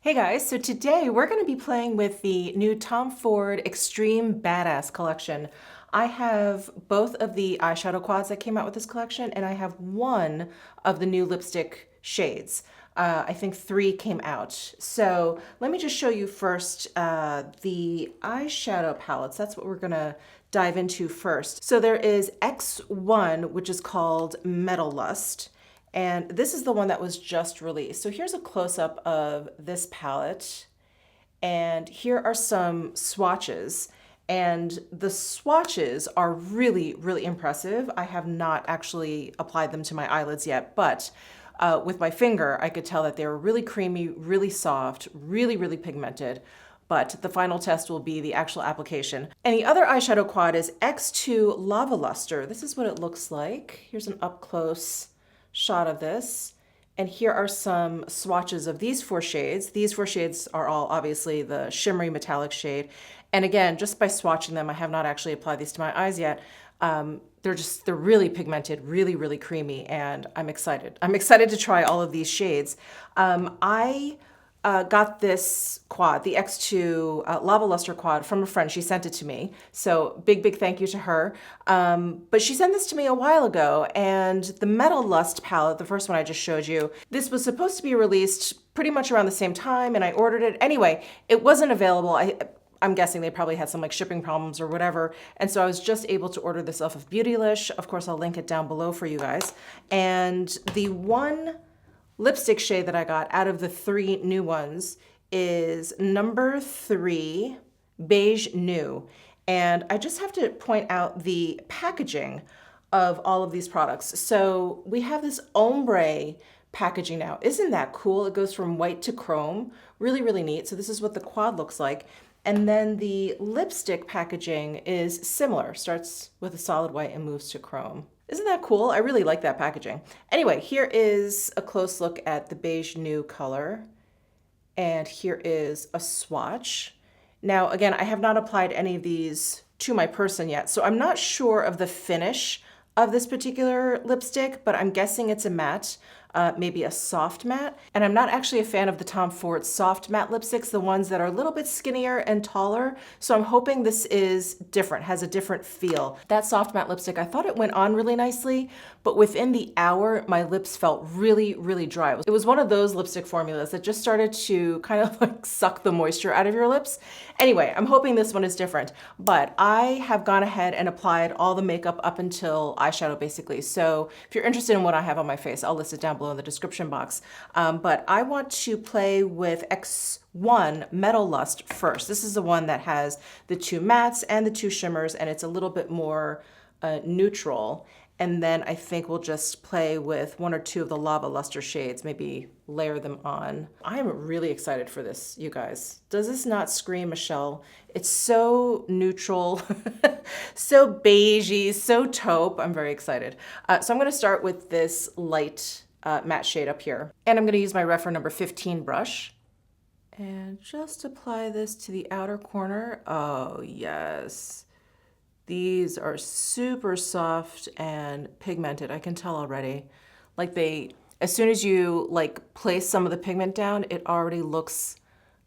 Hey guys, so today we're going to be playing with the new Tom Ford Extreme Badass collection. I have both of the eyeshadow quads that came out with this collection, and I have one of the new lipstick shades. I think three came out. So let me just show you first the eyeshadow palettes. That's what we're going to dive into first. So there is X1, which is called Metal Lust. And this is the one that was just released. So here's a close-up of this palette. And here are some swatches. And the swatches are really, really impressive. I have not actually applied them to my eyelids yet, but with my finger, I could tell that they were really creamy, really soft, really, really pigmented. But the final test will be the actual application. And the other eyeshadow quad is X2 Lava Luster. This is what it looks like. Here's an up-close shot of this. And here are some swatches of these four shades. These four shades are all obviously the shimmery metallic shade. And again, just by swatching them, I have not actually applied these to my eyes yet. They're really pigmented, really, really creamy, and I'm excited. I'm excited to try all of these shades. I got this quad, the X2 Lava Luster quad, from a friend. She sent it to me. So big thank you to her. But she sent this to me a while ago, and the Metal Lust palette, the first one I just showed you, this was supposed to be released pretty much around the same time, and I ordered it. Anyway, it wasn't available. I'm guessing they probably had some like shipping problems or whatever. And so I was just able to order this off of Beautylish. Of course, I'll link it down below for you guys. And the one lipstick shade that I got out of the three new ones is number 3, Beige New. And I just have to point out the packaging of all of these products. So we have this ombre packaging now. Isn't that cool? It goes from white to chrome. Really, really neat. So this is what the quad looks like. And then the lipstick packaging is similar. Starts with a solid white and moves to chrome. Isn't that cool? I really like that packaging. Anyway, here is a close look at the Beige New color. And here is a swatch. Now, again, I have not applied any of these to my person yet, so I'm not sure of the finish of this particular lipstick, but I'm guessing it's a matte. Maybe a soft matte. And I'm not actually a fan of the Tom Ford soft matte lipsticks, the ones that are a little bit skinnier and taller. So I'm hoping this is different, has a different feel. That soft matte lipstick, I thought it went on really nicely, but within the hour, my lips felt really, really dry. It was one of those lipstick formulas that just started to kind of like suck the moisture out of your lips. Anyway, I'm hoping this one is different, but I have gone ahead and applied all the makeup up until eyeshadow basically. So if you're interested in what I have on my face, I'll list it down below in the description box. But I want to play with X1 Metal Lust first. This is the one that has the 2 mattes and the 2 shimmers, and it's a little bit more neutral. And then I think we'll just play with 1 or 2 of the Lava Luster shades, maybe layer them on. I'm really excited for this, you guys. Does this not scream Michelle? It's so neutral, so beigey, so taupe. I'm very excited. So I'm gonna start with this light matte shade up here. And I'm gonna use my Refer number 15 brush and just apply this to the outer corner. Oh yes. These are super soft and pigmented. I can tell already. Like as soon as you like place some of the pigment down, it already looks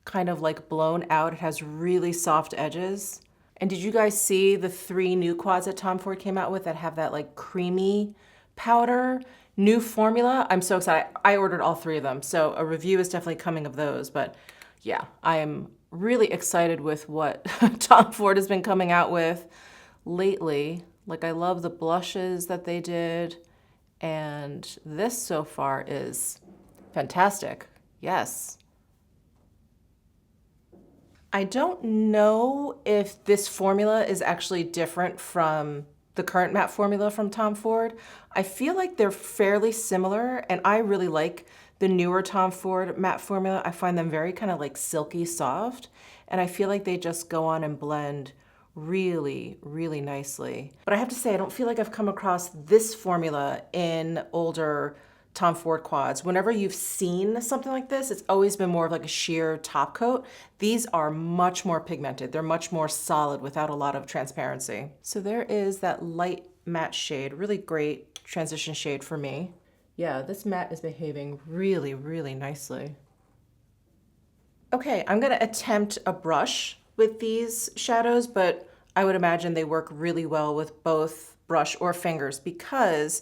kind of like blown out. It has really soft edges. And did you guys see the 3 new quads that Tom Ford came out with that have that like creamy powder? New formula. I'm so excited. I ordered all 3 of them. So a review is definitely coming of those. But yeah, I am really excited with what Tom Ford has been coming out with lately. Like I love the blushes that they did, and this so far is fantastic. Yes. I don't know if this formula is actually different from the current matte formula from Tom Ford. I feel like they're fairly similar, and I really like the newer Tom Ford matte formula. I find them very kind of like silky soft, and I feel like they just go on and blend really, really nicely. But I have to say, I don't feel like I've come across this formula in older Tom Ford quads. Whenever you've seen something like this, it's always been more of like a sheer top coat. These are much more pigmented. They're much more solid without a lot of transparency. So there is that light matte shade, really great transition shade for me. Yeah, this matte is behaving really, really nicely. Okay, I'm gonna attempt a brush with these shadows, but I would imagine they work really well with both brush or fingers because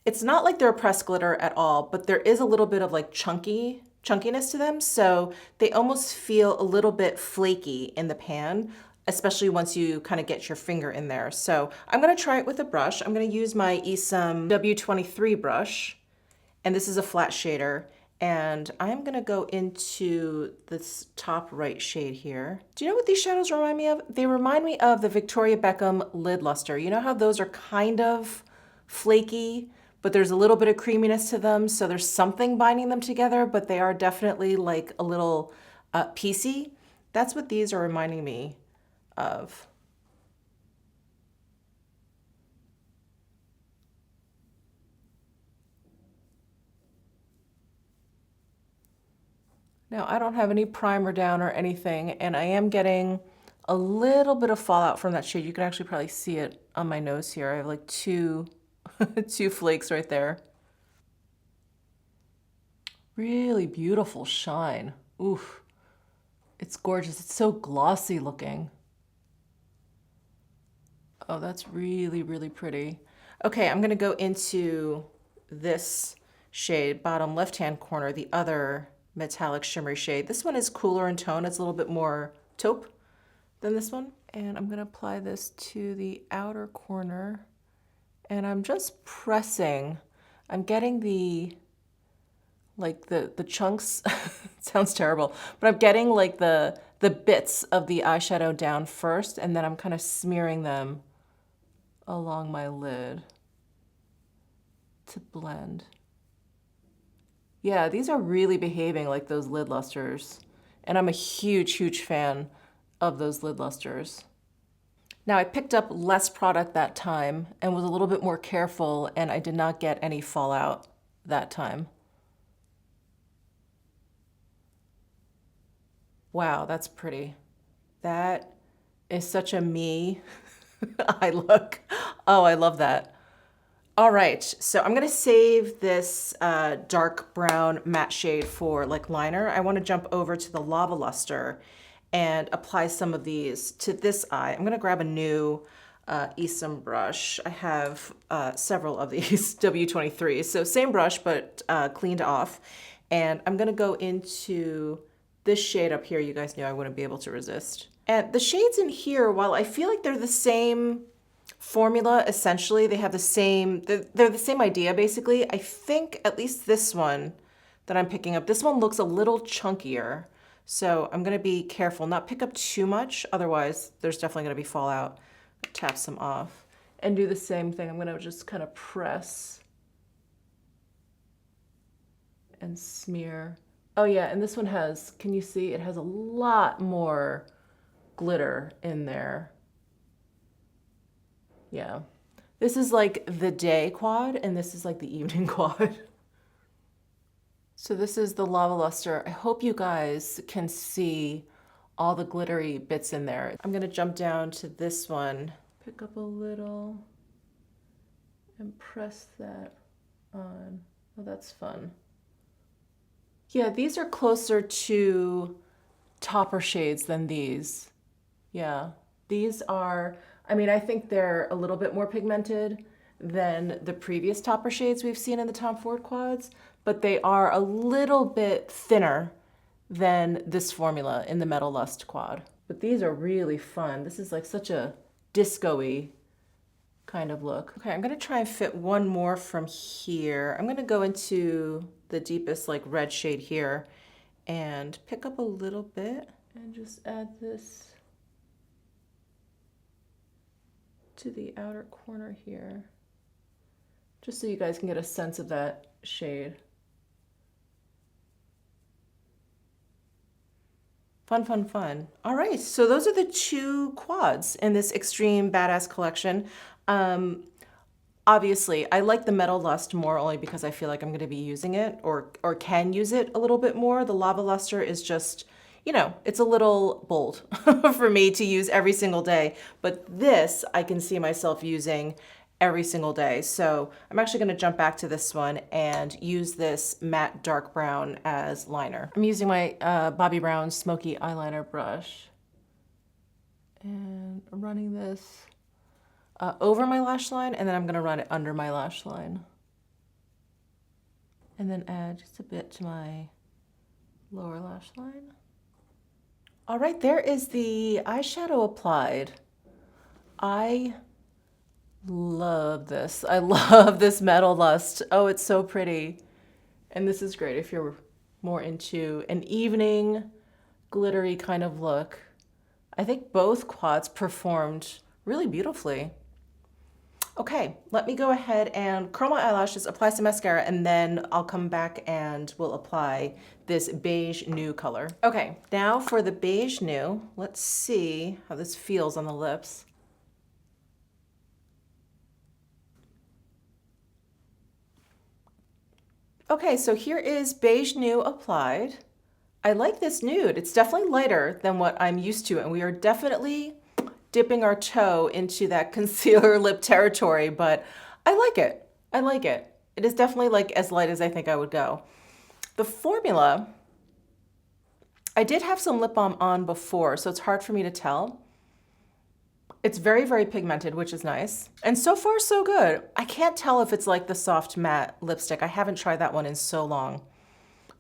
it's not like they're a pressed glitter at all, but there is a little bit of like chunkiness to them. So they almost feel a little bit flaky in the pan, especially once you kind of get your finger in there. So I'm gonna try it with a brush. I'm gonna use my Esom W23 brush, and this is a flat shader. And I'm gonna go into this top right shade here. Do you know what these shadows remind me of? They remind me of the Victoria Beckham lid luster. You know how those are kind of flaky, but there's a little bit of creaminess to them, so there's something binding them together, but they are definitely like a little piecey. That's what these are reminding me of. Now, I don't have any primer down or anything, and I am getting a little bit of fallout from that shade. You can actually probably see it on my nose here. I have like two, two flakes right there. Really beautiful shine. Oof, it's gorgeous. It's so glossy looking. Oh, that's really, really pretty. Okay, I'm gonna go into this shade, bottom left-hand corner, the other metallic shimmery shade. This one is cooler in tone. It's a little bit more taupe than this one. And I'm gonna apply this to the outer corner. And I'm just pressing. I'm getting the chunks, sounds terrible, but I'm getting like the bits of the eyeshadow down first, and then I'm kind of smearing them along my lid to blend. Yeah, these are really behaving like those lid lusters. And I'm a huge, huge fan of those lid lusters. Now I picked up less product that time and was a little bit more careful, and I did not get any fallout that time. Wow, that's pretty. That is such a me eye look. Oh, I love that. All right, so I'm gonna save this dark brown matte shade for like liner. I wanna jump over to the Lava Luster and apply some of these to this eye. I'm gonna grab a new Esom brush. I have several of these W23s, so same brush but cleaned off. And I'm gonna go into this shade up here. You guys knew I wouldn't be able to resist. And the shades in here, while I feel like they're the same formula, essentially, they have the same, they're the same idea basically. I think at least this one that I'm picking up, this one looks a little chunkier. So I'm gonna be careful, not pick up too much, otherwise there's definitely gonna be fallout. Tap some off and do the same thing. I'm gonna just kind of press and smear. Oh yeah, and this one has, can you see, it has a lot more glitter in there. Yeah. This is like the day quad, and this is like the evening quad. So this is the Lava Luster. I hope you guys can see all the glittery bits in there. I'm gonna jump down to this one, pick up a little, and press that on. Oh, that's fun. Yeah, these are closer to topper shades than these. Yeah, these are, I mean, I think they're a little bit more pigmented than the previous topper shades we've seen in the Tom Ford quads, but they are a little bit thinner than this formula in the Metal Lust quad. But these are really fun. This is like such a disco-y kind of look. Okay, I'm gonna try and fit one more from here. I'm gonna go into the deepest like red shade here and pick up a little bit and just add this to the outer corner here, just so you guys can get a sense of that shade. Fun, fun, fun. All right, so those are the two quads in this Extreme Badass collection. Obviously, I like the Metal Lust more only because I feel like I'm gonna be using it or can use it a little bit more. The Lava Luster is just, you know, it's a little bold for me to use every single day. But this I can see myself using every single day. So I'm actually going to jump back to this one and use this matte dark brown as liner. I'm using my Bobbi Brown smoky eyeliner brush and running this over my lash line, and then I'm going to run it under my lash line. And then add just a bit to my lower lash line. All right, there is the eyeshadow applied. I love this. I love this Metal Lust. Oh, it's so pretty. And this is great if you're more into an evening glittery kind of look. I think both quads performed really beautifully. Okay, let me go ahead and curl my eyelashes, apply some mascara, and then I'll come back and we'll apply this beige nude color. Okay, now for the beige nude, let's see how this feels on the lips. Okay, so here is beige nude applied. I like this nude. It's definitely lighter than what I'm used to, and we are definitely dipping our toe into that concealer lip territory, but I like it. I like it. It is definitely like as light as I think I would go. The formula, I did have some lip balm on before, so it's hard for me to tell. It's very, very pigmented, which is nice. And so far, so good. I can't tell if it's like the soft matte lipstick. I haven't tried that one in so long.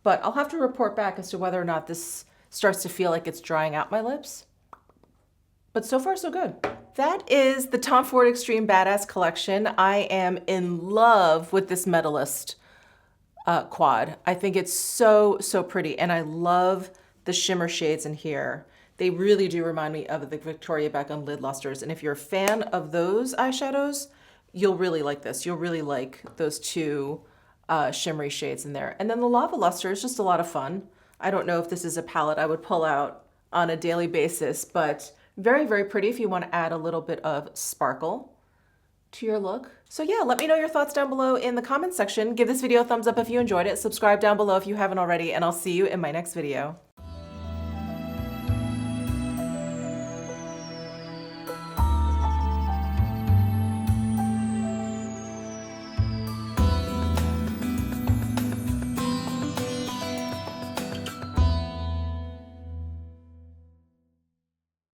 But I'll have to report back as to whether or not this starts to feel like it's drying out my lips. But so far, so good. That is the Tom Ford Extreme Badass collection. I am in love with this Medalist quad. I think it's so, so pretty. And I love the shimmer shades in here. They really do remind me of the Victoria Beckham lid lusters. And if you're a fan of those eyeshadows, you'll really like this. You'll really like those two shimmery shades in there. And then the Lava Luster is just a lot of fun. I don't know if this is a palette I would pull out on a daily basis, but very, very pretty if you want to add a little bit of sparkle to your look. So yeah, let me know your thoughts down below in the comments section. Give this video a thumbs up if you enjoyed it. Subscribe down below if you haven't already, and I'll see you in my next video.